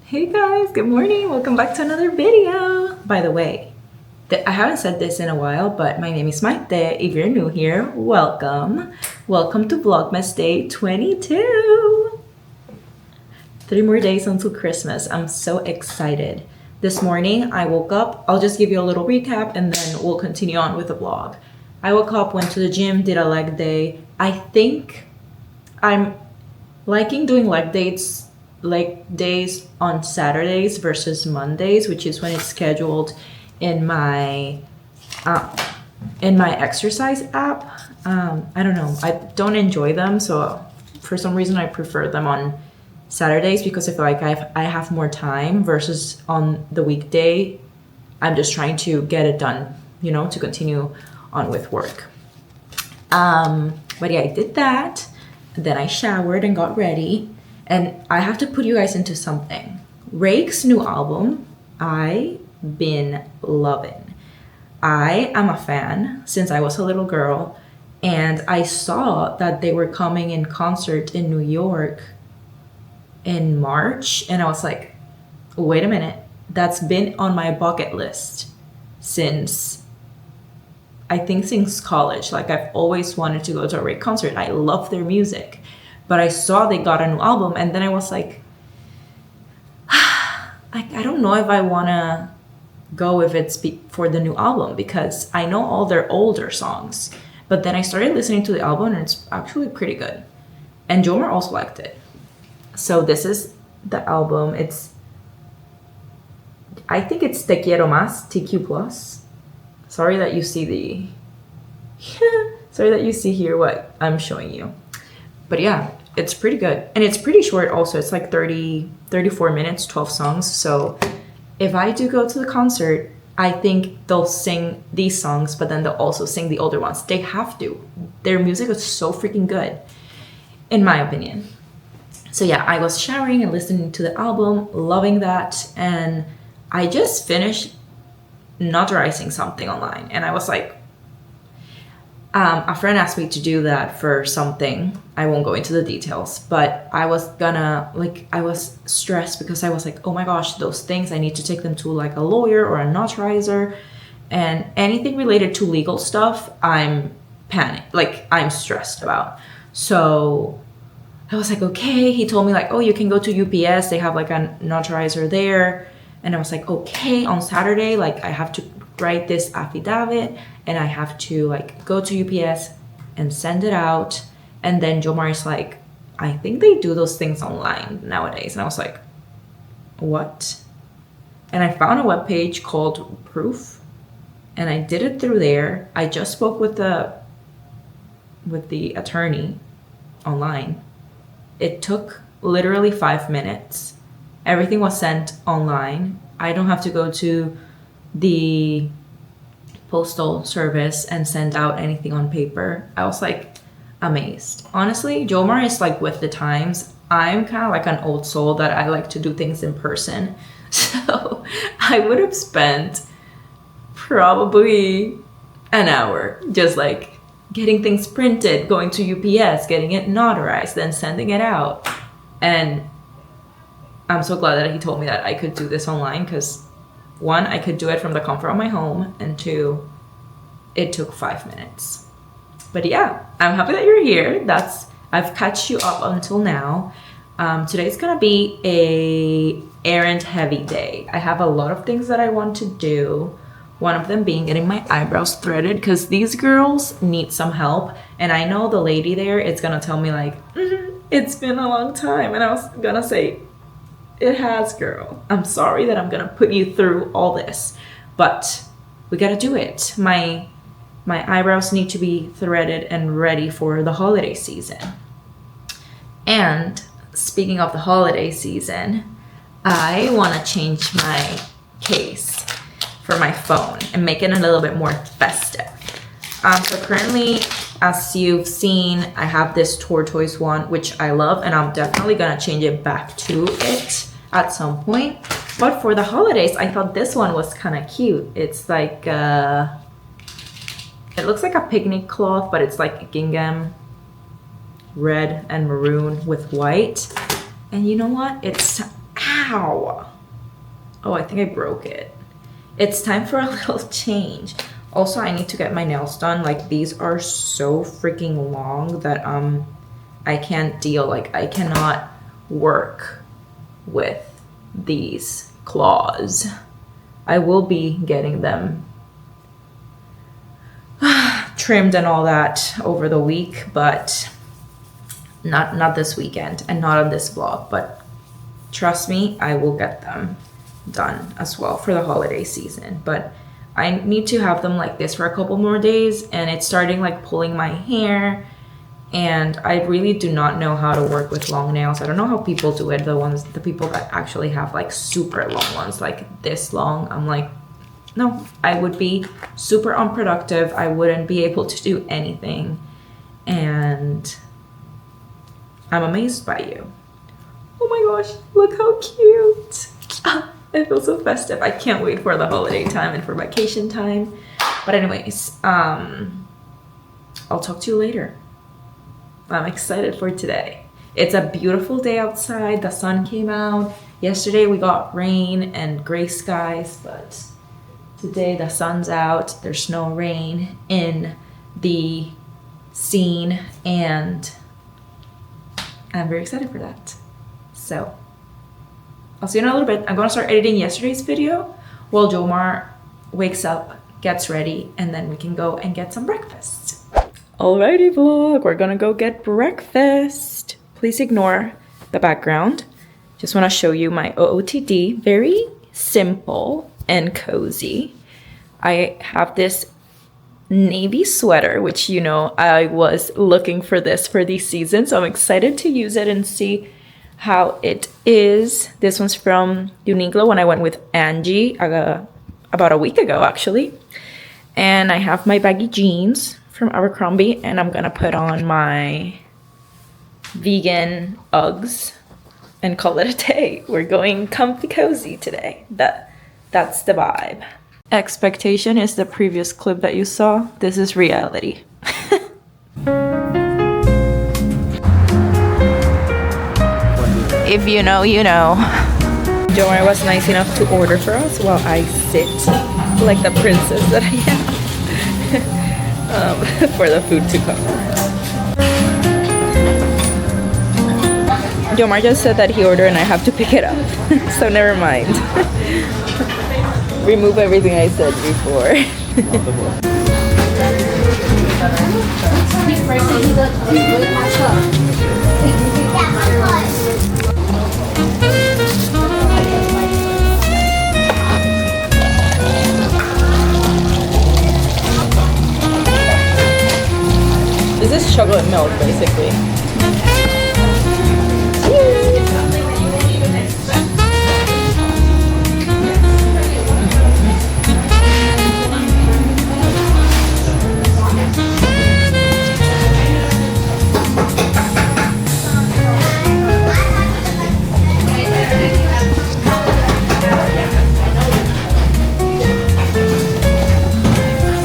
Hey guys, good morning. Welcome back to another video. By the way, I haven't said this in a while, but my name is Maite. If you're new here, welcome. Welcome to Vlogmas Day 22. 3 more days until Christmas. I'm so excited. This morning I woke up. I'll just give you a little recap and then we'll continue on with the vlog. I woke up, went to the gym, did a leg day. I think I'm liking doing leg days on Saturdays versus Mondays, which is when it's scheduled in my exercise app. I don't know. I don't enjoy them, so for some reason I prefer them on Saturdays because I feel like I have more time versus on the weekday. I'm just trying to get it done, you know, to continue on with work. But yeah, I did that. Then I showered and got ready. And I have to put you guys into something. Rake's new album, I've been loving. I am a fan since I was a little girl, and I saw that they were coming in concert in New York in March, and I was like, wait a minute, that's been on my bucket list since college. Like, I've always wanted to go to a Rake concert. I love their music. But I saw they got a new album, and then I was like, I don't know if I want to go if it's for the new album, because I know all their older songs. But then I started listening to the album, and it's actually pretty good. And Jomar also liked it. So this is the album. I think it's Te Quiero Más, TQ Plus. Sorry that you see here what I'm showing you. But yeah, it's pretty good. And it's pretty short also. It's like 34 minutes, 12 songs. So if I do go to the concert, I think they'll sing these songs, but then they'll also sing the older ones. They have to. Their music is so freaking good, in my opinion. So yeah, I was showering and listening to the album, loving that. And I just finished notarizing something online. And I was like, a friend asked me to do that for something. I won't go into the details, but I was stressed because I was like, oh my gosh, those things, I need to take them to like a lawyer or a notarizer, and anything related to legal stuff, I'm panicked, like I'm stressed about. So I was like, okay. He told me like, oh, you can go to UPS. They have like a notarizer there. And I was like, okay, on Saturday, like I have to write this affidavit and I have to like go to UPS and send it out. And then Jomar is like, I think they do those things online nowadays. And I was like, what? And I found a webpage called Proof, and I did it through there. I just spoke with the attorney online. It took literally 5 minutes. Everything was sent online. I don't have to go to the postal service and send out anything on paper. I was like amazed. Honestly, Jomar is like with the times. I'm kind of like an old soul that I like to do things in person. So I would have spent probably an hour just like getting things printed, going to UPS, getting it notarized, then sending it out. And I'm so glad that he told me that I could do this online, because one, I could do it from the comfort of my home, and two, it took 5 minutes. But yeah, I'm happy that you're here. I've catch you up until now. Today's gonna be a errand heavy day. I have a lot of things that I want to do. One of them being getting my eyebrows threaded, because these girls need some help. And I know the lady there is gonna tell me like, it's been a long time. And I was gonna say, it has, girl. I'm sorry that I'm gonna put you through all this, but we gotta do it. My eyebrows need to be threaded and ready for the holiday season. And speaking of the holiday season, I wanna change my case for my phone and make it a little bit more festive. So currently, as you've seen, I have this tortoise one, which I love, and I'm definitely gonna change it back to it at some point. But for the holidays, I thought this one was kind of cute. It's like it looks like a picnic cloth, but it's like gingham. red and maroon with white. And you know what? It's, ow. Oh, I think I broke it. It's time for a little change. Also, I need to get my nails done. Like, these are so freaking long that I can't deal. Like, I cannot work with these claws. I will be getting them trimmed and all that over the week, but not this weekend and not on this vlog. But trust me, I will get them done as well for the holiday season. But I need to have them like this for a couple more days, and it's starting like pulling my hair, and I really do not know how to work with long nails. I don't know how people do it, the people that actually have like super long ones, like this long. I'm like, no, I would be super unproductive. I wouldn't be able to do anything, and I'm amazed by you. Oh my gosh, look how cute. I feel so festive. I can't wait for the holiday time and for vacation time. But anyways, I'll talk to you later. I'm excited for today. It's a beautiful day outside. The sun came out. Yesterday we got rain and gray skies, but today the sun's out. There's no rain in the scene, and I'm very excited for that. So I'll see you in a little bit. I'm gonna start editing yesterday's video while Jomar wakes up, gets ready, and then we can go and get some breakfast. Alrighty vlog, we're gonna go get breakfast. Please ignore the background. Just wanna show you my OOTD. Very simple and cozy. I have this navy sweater, which, you know, I was looking for this for the season, so I'm excited to use it and see how it is. This one's from Uniqlo when I went with Angie about a week ago actually. And I have my baggy jeans from Abercrombie, and I'm gonna put on my vegan Uggs and call it a day. We're going comfy cozy today. That's the vibe. Expectation is the previous clip that you saw. This is reality. If you know, you know. Jomar was nice enough to order for us while I sit like the princess that I am for the food to come. Jomar just said that he ordered and I have to pick it up. So never mind. Remove everything I said before. This is chocolate milk, basically.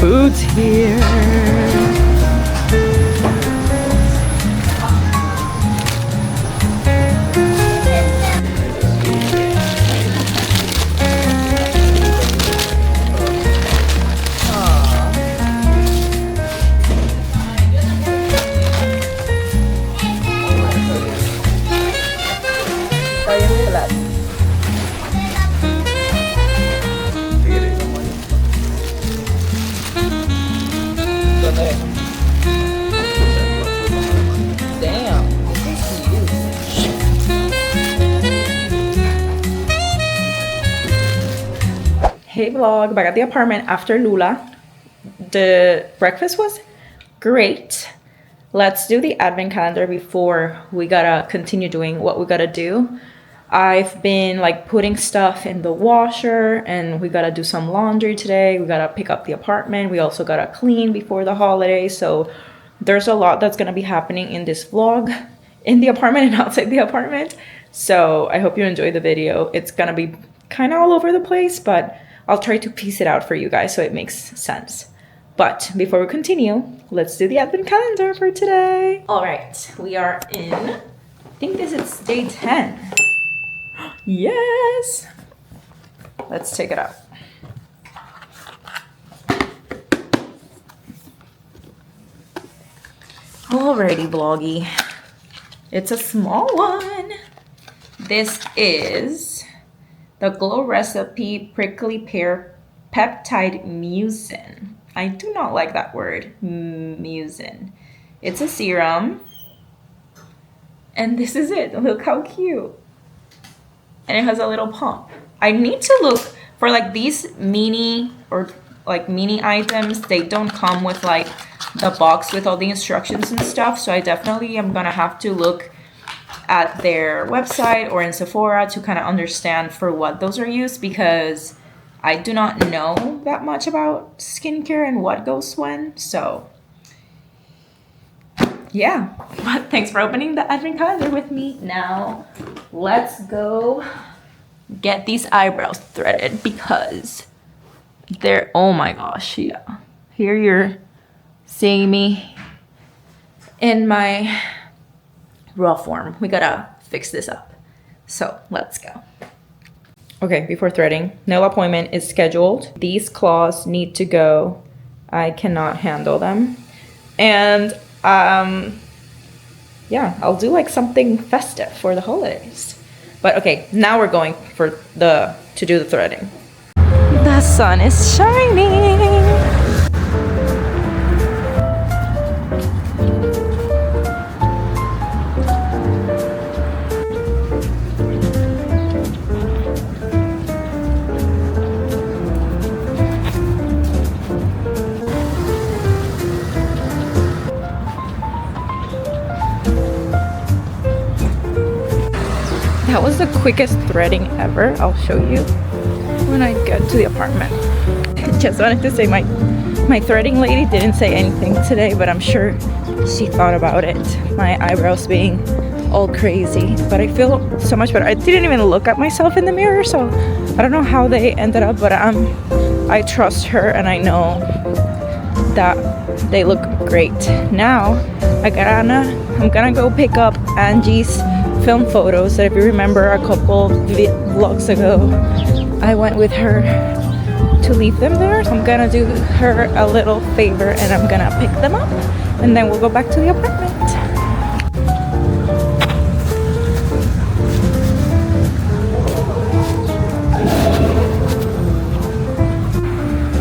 Food's here. Hey vlog, back at the apartment after Lula. The breakfast was great. Let's do the advent calendar before we gotta continue doing what we gotta do. I've been like putting stuff in the washer, and we gotta do some laundry today. We gotta pick up the apartment. We also gotta clean before the holidays. So there's a lot that's gonna be happening in this vlog, in the apartment and outside the apartment. So I hope you enjoy the video. It's gonna be kind of all over the place, but I'll try to piece it out for you guys so it makes sense. But before we continue, let's do the advent calendar for today. All right, we are in, I think this is day 10. Yes. Let's take it out. Alrighty, Vloggy. It's a small one. This is the Glow Recipe Prickly Pear Peptide Mucin. I do not like that word, mucin. It's a serum. And this is it. Look how cute. And it has a little pump. I need to look for like these mini items. They don't come with like the box with all the instructions and stuff. So I definitely am gonna have to look at their website or in Sephora to kind of understand for what those are used, because I do not know that much about skincare and what goes when. So yeah, but thanks for opening the advent calendar with me. Now let's go get these eyebrows threaded because they're, oh my gosh, yeah. Here you're seeing me in my raw form. We gotta fix this up. So let's go. Okay, before threading, nail appointment is scheduled. These claws need to go. I cannot handle them. And yeah, I'll do like something festive for the holidays. But okay, now we're going for to do the threading. The sun is shining. That was the quickest threading ever. I'll show you when I get to the apartment. Just wanted to say my threading lady didn't say anything today, but I'm sure she thought about it. My eyebrows being all crazy, but I feel so much better. I didn't even look at myself in the mirror, so I don't know how they ended up, but I trust her and I know that they look great. Now I'm gonna go pick up Angie's film photos that, if you remember a couple vlogs ago, I went with her to leave them there. So I'm gonna do her a little favor and I'm gonna pick them up and then we'll go back to the apartment.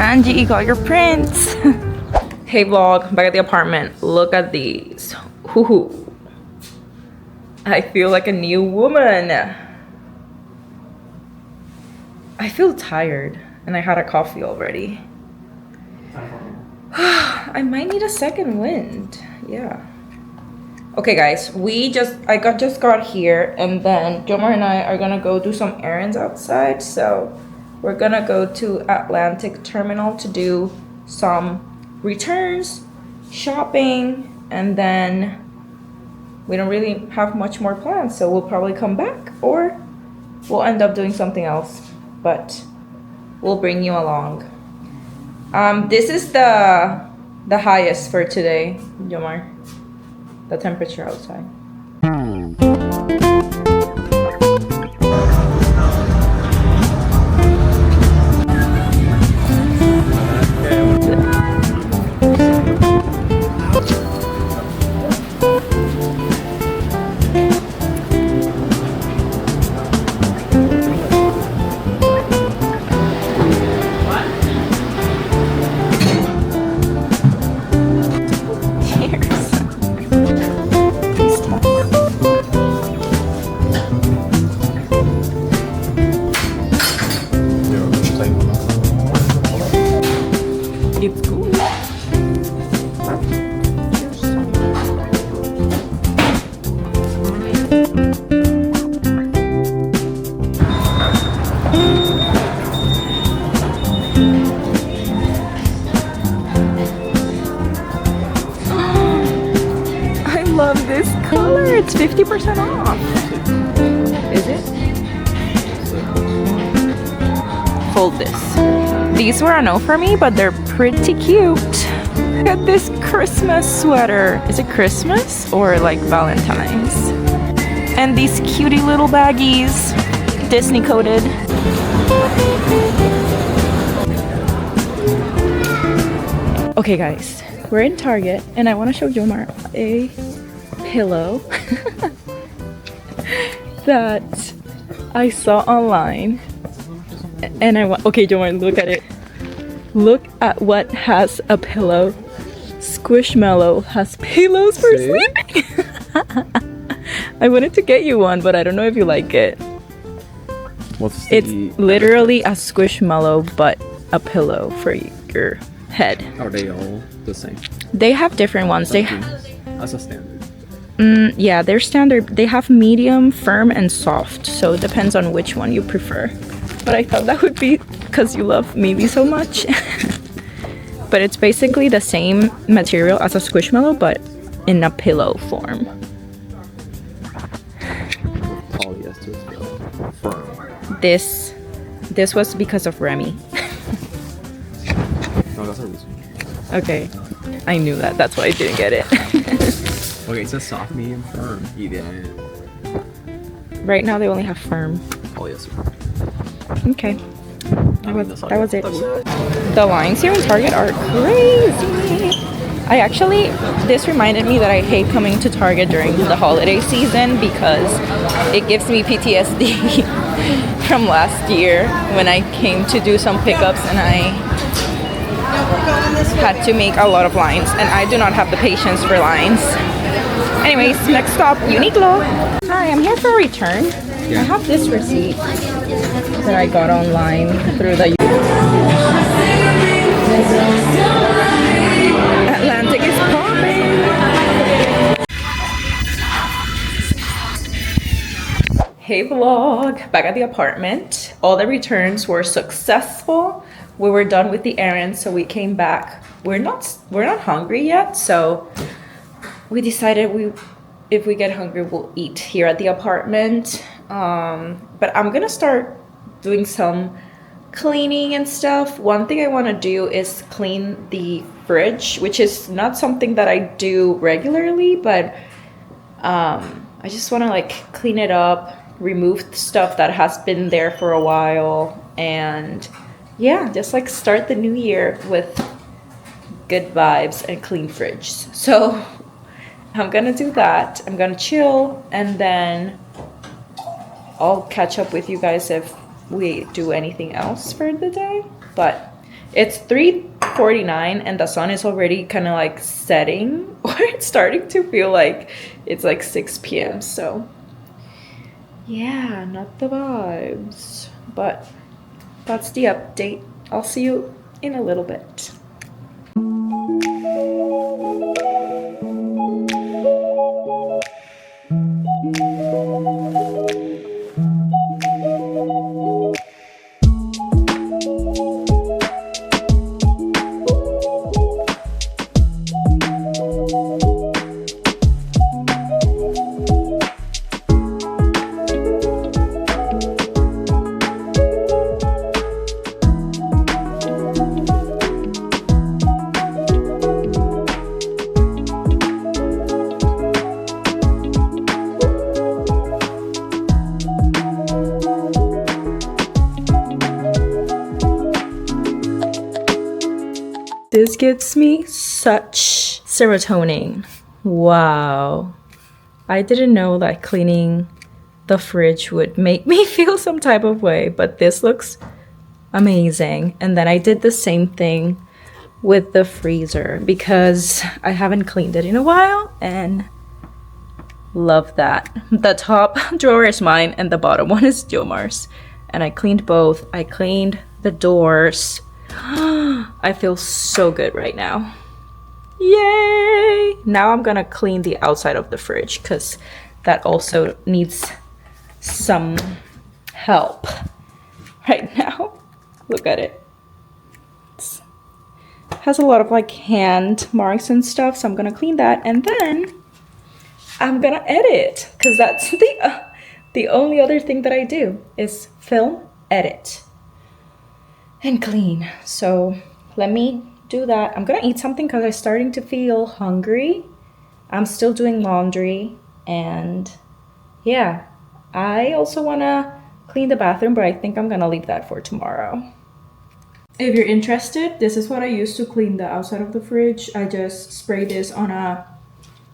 Angie, got your prints. Hey vlog, back at the apartment. Look at these. Hoo-hoo. I feel like a new woman. I feel tired and I had a coffee already. I might need a second wind. Yeah. Okay guys, I just got here and then Jomar and I are gonna go do some errands outside. So we're gonna go to Atlantic Terminal to do some returns, shopping, and then we don't really have much more plans, so we'll probably come back or we'll end up doing something else, but we'll bring you along. This is the highest for today, Jomar, the temperature outside. love this color. It's 50% off. Is it? Fold this. These were a no for me, but they're pretty cute. Look at this Christmas sweater. Is it Christmas or like Valentine's? And these cutie little baggies, Disney coated. Okay guys, we're in Target and I want to show Jomar a pillow that I saw online. And I want, okay Jomar, look at it. Look at what has a pillow. Squishmallow has pillows for sleeping. I wanted to get you one, but I don't know if you like it. It's literally a Squishmallow, but a pillow for your head. Are they all the same? They have different ones. They as a standard. Yeah, they're standard. They have medium, firm, and soft. So it depends on which one you prefer. But I thought that would be because you love Maybe so much. But it's basically the same material as a Squishmallow, but in a pillow form. Polyester firm. This was because of Remy. No, that's a reason. Okay, I knew that. That's why I didn't get it. Okay, it's a soft, medium, firm. You didn't. Right now they only have firm. Polyester. Okay. That was it. The lines here in Target are crazy. This reminded me that I hate coming to Target during the holiday season because it gives me PTSD from last year when I came to do some pickups and I had to make a lot of lines and I do not have the patience for lines. Anyways, next stop, Uniqlo. Hi, I'm here for a return. I have this receipt that I got online through the Atlantic is popping. Hey vlog, back at the apartment. All the returns were successful. We were done with the errands, so we came back. We're not hungry yet, so we decided if we get hungry, we'll eat here at the apartment. But I'm gonna start doing some cleaning and stuff. One thing I want to do is clean the fridge, which is not something that I do regularly, but I just want to like clean it up, remove stuff that has been there for a while, and yeah, just like start the new year with good vibes and clean fridge. So I'm gonna do that. I'm gonna chill and then I'll catch up with you guys if we do anything else for the day. But it's 3:49 and the sun is already kind of like setting, or it's starting to feel like it's like 6 p.m. So yeah, not the vibes, but that's the update. I'll see you in a little bit. This gives me such serotonin. Wow. I didn't know that cleaning the fridge would make me feel some type of way, but this looks amazing. And then I did the same thing with the freezer because I haven't cleaned it in a while and love that. The top drawer is mine and the bottom one is Jomar's. And I cleaned both. I cleaned the doors. I feel so good right now. Yay! Now I'm gonna clean the outside of the fridge because that also needs some help right now. Look at it. It has a lot of like hand marks and stuff, so I'm gonna clean that and then I'm gonna edit because that's the only other thing that I do is film, edit. and clean. So let me do that. I'm gonna eat something because I'm starting to feel hungry. I'm still doing laundry, and yeah, I also wanna clean the bathroom, but I think I'm gonna leave that for tomorrow. If you're interested, this is what I use to clean the outside of the fridge. I just spray this on a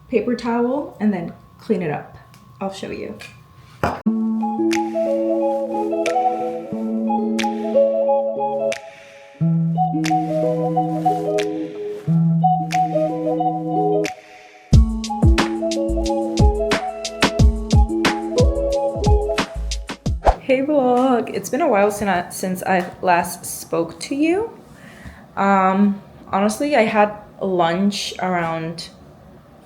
paper towel and then clean it up. I'll show you. Hey vlog, it's been a while since I last spoke to you. Honestly, I had lunch around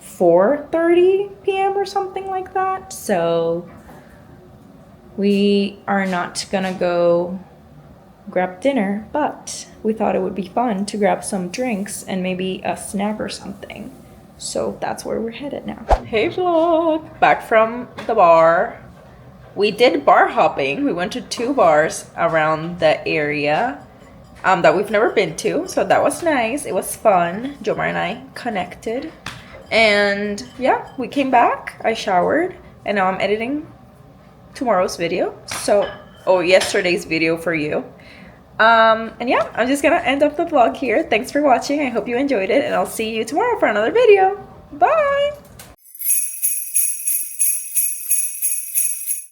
4:30 p.m. or something like that, so we are not gonna go grab dinner, but we thought it would be fun to grab some drinks and maybe a snack or something. So that's where we're headed now. Hey vlog, back from the bar. We did bar hopping. We went to 2 bars around the area that we've never been to, so that was nice. It was fun. Jomar and I connected, and yeah, we came back. I showered, and now I'm editing tomorrow's video, or yesterday's video for you. And yeah, I'm just gonna end up the vlog here. Thanks for watching. I hope you enjoyed it, and I'll see you tomorrow for another video. Bye.